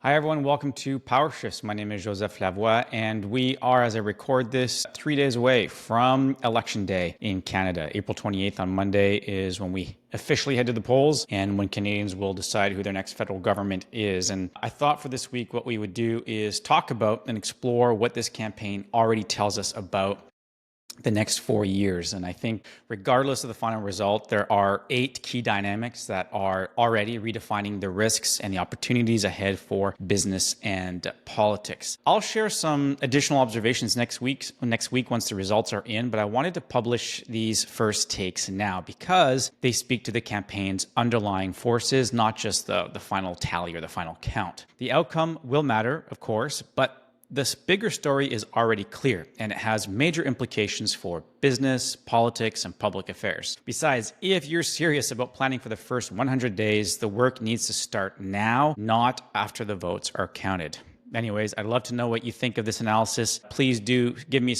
Hi, everyone. Welcome to Power Shifts. My name is Joseph Lavoie, and we are, as I record this, 3 days away from Election Day in Canada. April 28th on Monday is when we officially head to the polls and when Canadians will decide who their next federal government is. And I thought for this week, what we would do is talk about and explore what this campaign already tells us about the next 4 years. And I think regardless of the final result, there are 8 key dynamics that are already redefining the risks and the opportunities ahead for business and politics. I'll share some additional observations next week once the results are in, but I wanted to publish these first takes now because they speak to the campaign's underlying forces, not just the final tally or the final count. The outcome will matter, of course, but this bigger story is already clear, and it has major implications for business, politics, and public affairs. Besides, if you're serious about planning for the first 100 days, the work needs to start now, not after the votes are counted. Anyways, I'd love to know what you think of this analysis. Please do give me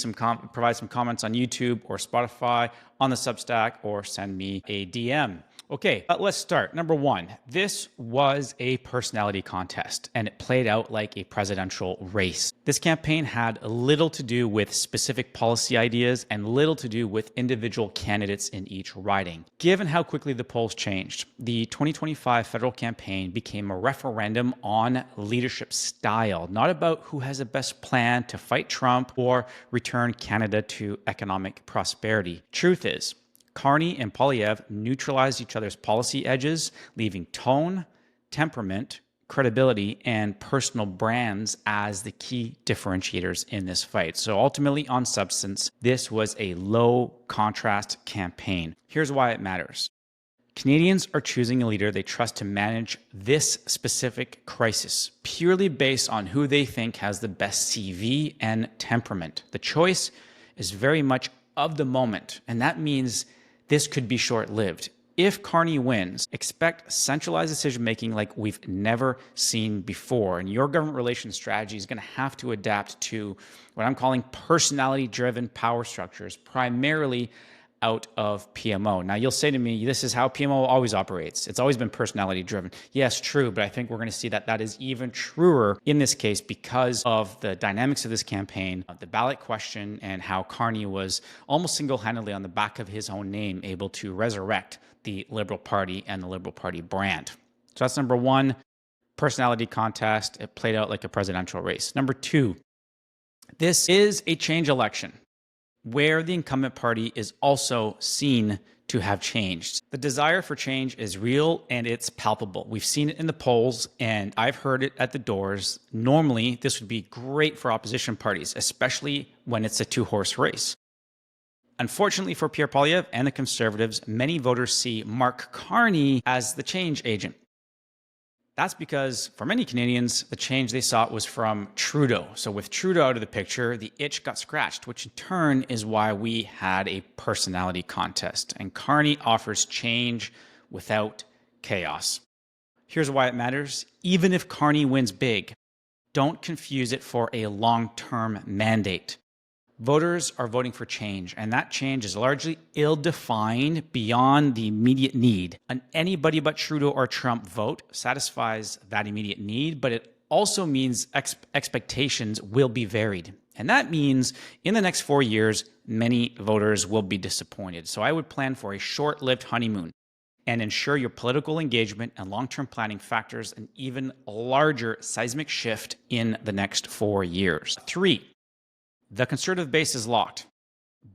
provide some comments on YouTube or Spotify, on the Substack, or send me a DM. Okay, let's start. Number one, this was a personality contest, and it played out like a presidential race. This campaign had little to do with specific policy ideas and little to do with individual candidates in each riding. Given how quickly the polls changed, the 2025 federal campaign became a referendum on leadership style, not about who has the best plan to fight Trump or return Canada to economic prosperity. Truth is, Carney and Poilievre neutralized each other's policy edges, leaving tone, temperament, credibility, and personal brands as the key differentiators in this fight. So ultimately, on substance, this was a low contrast campaign. Here's why it matters. Canadians are choosing a leader they trust to manage this specific crisis purely based on who they think has the best CV and temperament. The choice is very much of the moment, and that means this could be short-lived. If Carney wins, expect centralized decision-making like we've never seen before. And your government relations strategy is going to have to adapt to what I'm calling personality-driven power structures, primarily out of PMO. Now, you'll say to me, this is how PMO always operates. It's always been personality-driven. Yes, true, but I think we're going to see that that is even truer in this case because of the dynamics of this campaign, the ballot question, and how Carney was almost single-handedly on the back of his own name able to resurrect the Liberal Party and the Liberal Party brand. So that's number one, personality contest. It played out like a presidential race. Number two, this is a change election where the incumbent party is also seen to have changed. The desire for change is real and it's palpable. We've seen it in the polls and I've heard it at the doors. Normally, this would be great for opposition parties, especially when it's a two-horse race. Unfortunately for Pierre Poilievre and the Conservatives, many voters see Mark Carney as the change agent. That's because for many Canadians, the change they sought was from Trudeau. So with Trudeau out of the picture, the itch got scratched, which in turn is why we had a personality contest. And Carney offers change without chaos. Here's why it matters. Even if Carney wins big, don't confuse it for a long-term mandate. Voters are voting for change, and that change is largely ill-defined beyond the immediate need. An anybody but Trudeau or Trump vote satisfies that immediate need, but it also means expectations will be varied. And that means in the next 4 years, many voters will be disappointed. So I would plan for a short-lived honeymoon and ensure your political engagement and long-term planning factors an even larger seismic shift in the next 4 years. 3. The Conservative base is locked,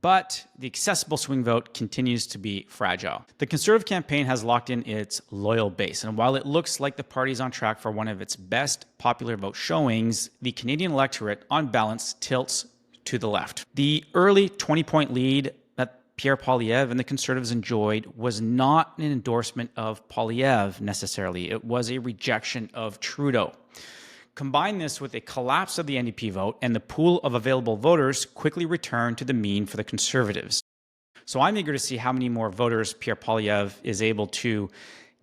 but the accessible swing vote continues to be fragile. The Conservative campaign has locked in its loyal base, and while it looks like the party is on track for one of its best popular vote showings, the Canadian electorate, on balance, tilts to the left. The early 20-point lead that Pierre Poilievre and the Conservatives enjoyed was not an endorsement of Poilievre necessarily. It was a rejection of Trudeau. Combine this with a collapse of the NDP vote, and the pool of available voters quickly returned to the mean for the Conservatives. So I'm eager to see how many more voters Pierre Poilievre is able to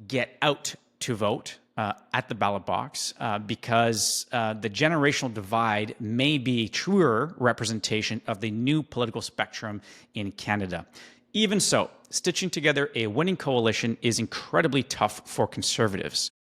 get out to vote at the ballot box because the generational divide may be a truer representation of the new political spectrum in Canada. Even so, stitching together a winning coalition is incredibly tough for Conservatives.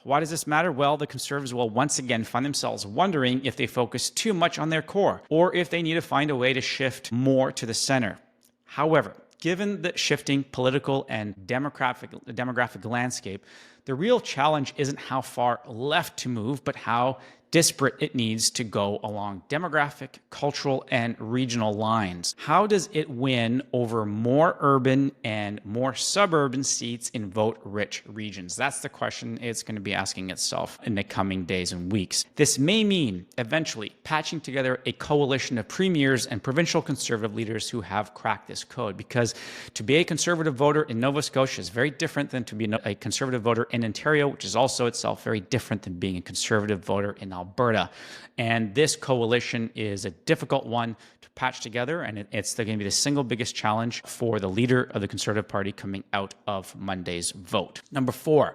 Why does this matter? Well, the Conservatives will once again find themselves wondering if they focus too much on their core or if they need to find a way to shift more to the center. However, given the shifting political and demographic landscape, the real challenge isn't how far left to move, but how disparate it needs to go along demographic, cultural, and regional lines. How does it win over more urban and more suburban seats in vote-rich regions? That's the question it's going to be asking itself in the coming days and weeks. This may mean eventually patching together a coalition of premiers and provincial Conservative leaders who have cracked this code, because to be a Conservative voter in Nova Scotia is very different than to be a Conservative voter in Ontario, which is also itself very different than being a Conservative voter in Alberta. And this coalition is a difficult one to patch together, and it's going to be the single biggest challenge for the leader of the Conservative Party coming out of Monday's vote. Number 4.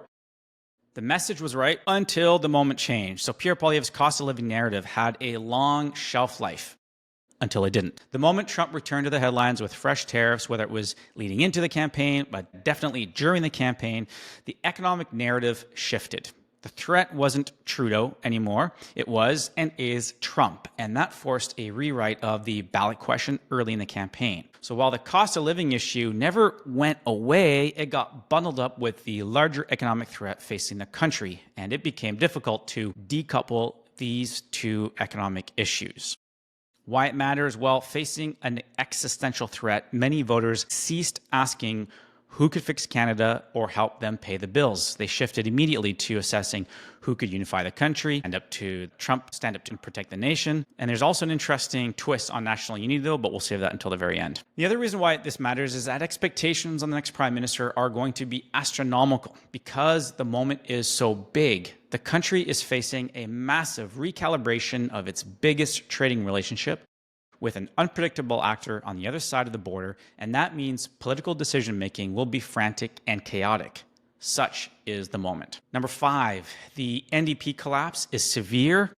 The message was right until the moment changed. So Pierre Poilievre's cost of living narrative had a long shelf life until it didn't. The moment Trump returned to the headlines with fresh tariffs, whether it was leading into the campaign, but definitely during the campaign, the economic narrative shifted. The threat wasn't Trudeau anymore. It was and is Trump. And that forced a rewrite of the ballot question early in the campaign. So while the cost of living issue never went away, it got bundled up with the larger economic threat facing the country. And it became difficult to decouple these two economic issues. Why it matters? Well, facing an existential threat, many voters ceased asking who could fix Canada or help them pay the bills. They shifted immediately to assessing who could unify the country, stand up to protect the nation. And there's also an interesting twist on national unity, though, but we'll save that until the very end. The other reason why this matters is that expectations on the next prime minister are going to be astronomical because the moment is so big. The country is facing a massive recalibration of its biggest trading relationship with an unpredictable actor on the other side of the border, and that means political decision-making will be frantic and chaotic. Such is the moment. Number 5, the NDP collapse is severe,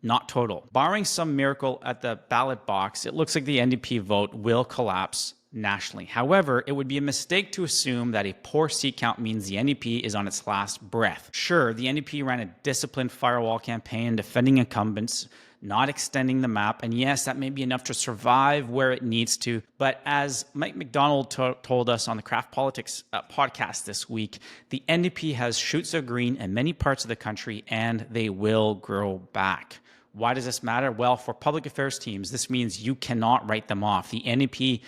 not total. Barring some miracle at the ballot box, it looks like the NDP vote will collapse nationally. However, it would be a mistake to assume that a poor seat count means the NDP is on its last breath. Sure, the NDP ran a disciplined firewall campaign defending incumbents, not extending the map. And yes, that may be enough to survive where it needs to. But as Mike McDonald told us on the Craft Politics podcast this week, the NDP has shoots of green in many parts of the country, and they will grow back. Why does this matter? Well, for public affairs teams, this means you cannot write them off. The NDP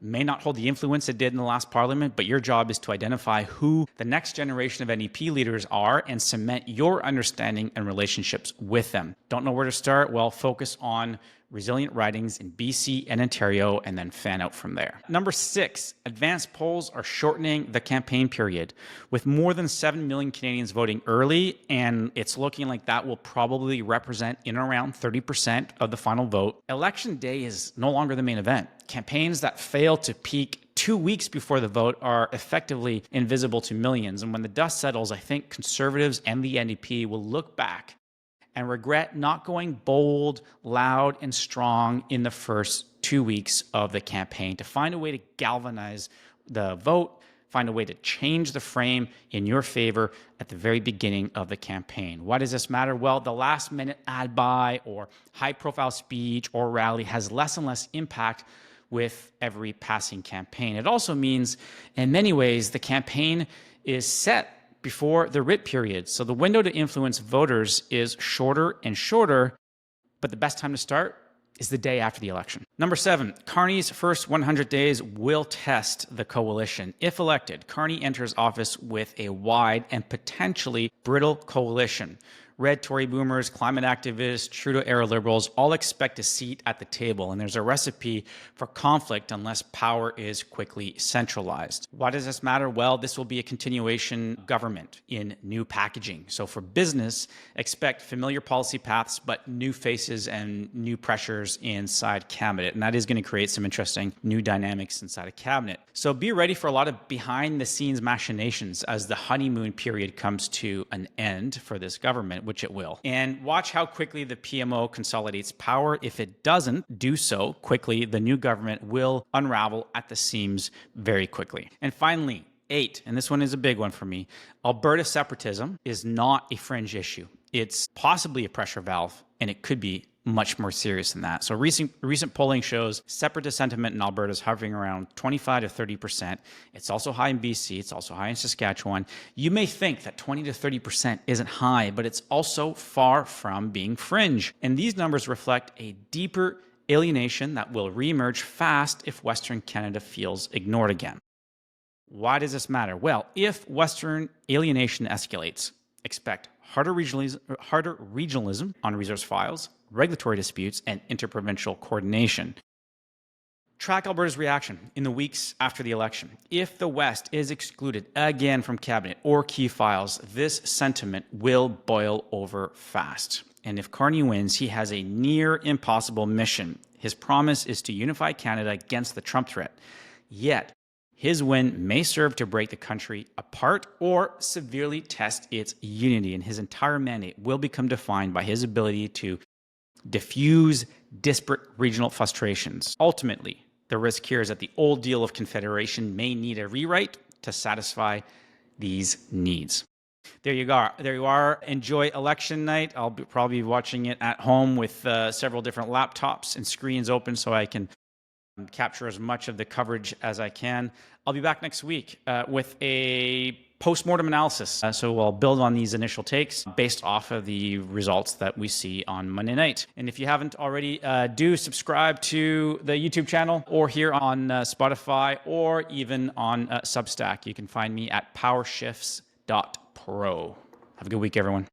may not hold the influence it did in the last parliament, but your job is to identify who the next generation of NDP leaders are and cement your understanding and relationships with them. Don't know where to start? Well, focus on resilient ridings in BC and Ontario, and then fan out from there. Number 6, advanced polls are shortening the campaign period. With more than 7 million Canadians voting early, and it's looking like that will probably represent in around 30% of the final vote, Election Day is no longer the main event. Campaigns that fail to peak 2 weeks before the vote are effectively invisible to millions. And when the dust settles, I think Conservatives and the NDP will look back and regret not going bold, loud, and strong in the first 2 weeks of the campaign to find a way to galvanize the vote, find a way to change the frame in your favor at the very beginning of the campaign. Why does this matter? Well, the last-minute ad buy or high-profile speech or rally has less and less impact with every passing campaign. It also means, in many ways, the campaign is set before the writ period. So the window to influence voters is shorter and shorter, but the best time to start is the day after the election. Number 7, Carney's first 100 days will test the coalition. If elected, Carney enters office with a wide and potentially brittle coalition. Red Tory boomers, climate activists, Trudeau-era liberals all expect a seat at the table, and there's a recipe for conflict unless power is quickly centralized. Why does this matter? Well, this will be a continuation government in new packaging. So for business, expect familiar policy paths, but new faces and new pressures inside cabinet, and that is going to create some interesting new dynamics inside a cabinet. So be ready for a lot of behind-the-scenes machinations as the honeymoon period comes to an end for this government, which it will. And watch how quickly the PMO consolidates power. If it doesn't do so quickly, the new government will unravel at the seams very quickly. And finally, 8, and this one is a big one for me. Alberta separatism is not a fringe issue. It's possibly a pressure valve, and it could be much more serious than that. So recent polling shows separatist sentiment in Alberta is hovering around 25 to 30%. It's also high in BC. It's also high in Saskatchewan. You may think that 20 to 30% isn't high, but it's also far from being fringe. And these numbers reflect a deeper alienation that will reemerge fast if Western Canada feels ignored again. Why does this matter? Well, if Western alienation escalates, expect harder regionalism on resource files, regulatory disputes, and interprovincial coordination. Track Alberta's reaction in the weeks after the election. If the West is excluded again from cabinet or key files, this sentiment will boil over fast. And if Carney wins, he has a near impossible mission. His promise is to unify Canada against the Trump threat. Yet, his win may serve to break the country apart or severely test its unity, and his entire mandate will become defined by his ability to diffuse disparate regional frustrations. Ultimately, the risk here is that the old deal of confederation may need a rewrite to satisfy these needs. There you are. Enjoy election night. I'll probably be watching it at home with several different laptops and screens open so I can capture as much of the coverage as I can. I'll be back next week with a post-mortem analysis. So we'll build on these initial takes based off of the results that we see on Monday night. And if you haven't already, do subscribe to the YouTube channel or here on Spotify or even on Substack. You can find me at powershifts.pro. Have a good week, everyone.